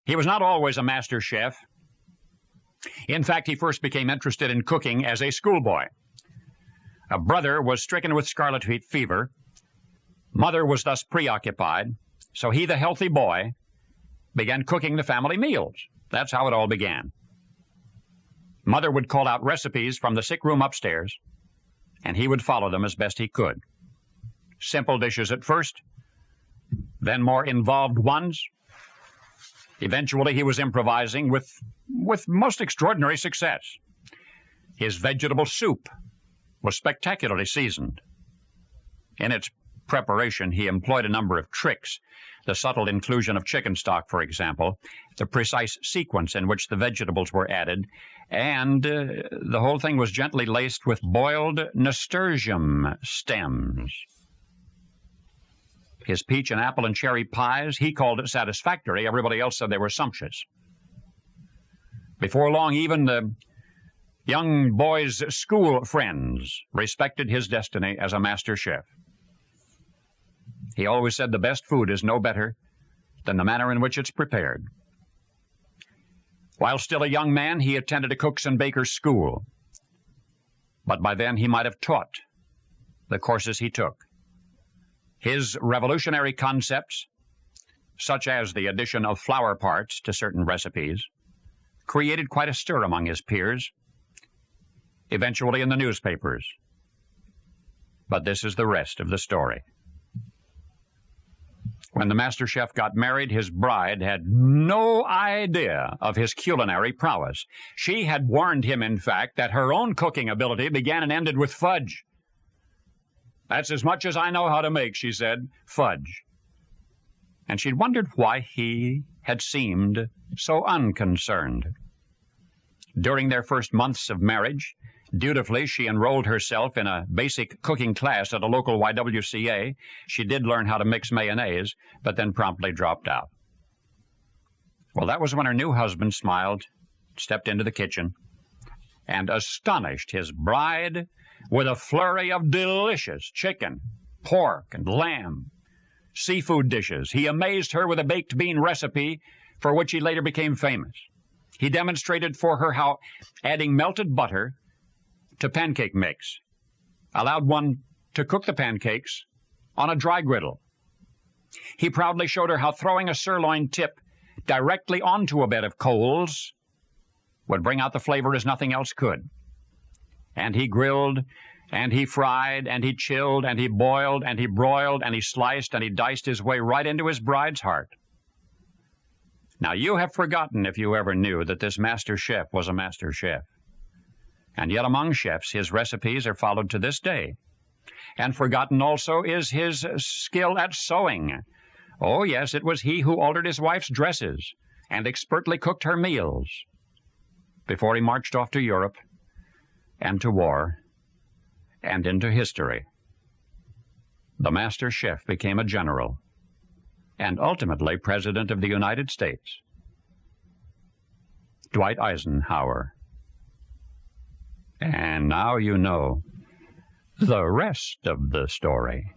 He was not always a master chef. In fact, he first became interested in cooking as a schoolboy. A brother was stricken with scarlet fever. Mother was thus preoccupied, so he, the healthy boy, began cooking the family meals. That's how it all began. Mother would call out recipes from the sick room upstairs, and he would follow them as best he could. Simple dishes at first, then more involved ones. Eventually, he was improvising with most extraordinary success. His vegetable soup was spectacularly seasoned. In its preparation, he employed a number of tricks. The subtle inclusion of chicken stock, for example, the precise sequence in which the vegetables were added, and the whole thing was gently laced with boiled nasturtium stems. His peach and apple and cherry pies, he called it satisfactory. Everybody else said they were sumptuous. Before long, even the young boy's school friends respected his destiny as a master chef. He always said the best food is no better than the manner in which it's prepared. While still a young man, he attended a cook's and baker's school. But by then he might have taught the courses he took. His revolutionary concepts, such as the addition of flower parts to certain recipes, created quite a stir among his peers, eventually in the newspapers. But this is the rest of the story. When the master chef got married, his bride had no idea of his culinary prowess. She had warned him, in fact, that her own cooking ability began and ended with fudge. "That's as much as I know how to make," she said, "fudge." And she'd wondered why he had seemed so unconcerned. During their first months of marriage, dutifully she enrolled herself in a basic cooking class at a local YWCA. She did learn how to mix mayonnaise, but then promptly dropped out. Well, that was when her new husband smiled, stepped into the kitchen, and astonished his bride with a flurry of delicious chicken, pork, and lamb, seafood dishes. He amazed her with a baked bean recipe for which he later became famous. He demonstrated for her how adding melted butter to pancake mix allowed one to cook the pancakes on a dry griddle. He proudly showed her how throwing a sirloin tip directly onto a bed of coals would bring out the flavor as nothing else could. And he grilled, and he fried, and he chilled, and he boiled, and he broiled, and he sliced, and he diced his way right into his bride's heart. Now, you have forgotten, if you ever knew, that this master chef was a master chef. And yet among chefs, his recipes are followed to this day. And forgotten also is his skill at sewing. Oh, yes, it was he who altered his wife's dresses and expertly cooked her meals before he marched off to Europe and to war and into history. The master chef became a general and ultimately President of the United States. Dwight Eisenhower. And now you know the rest of the story.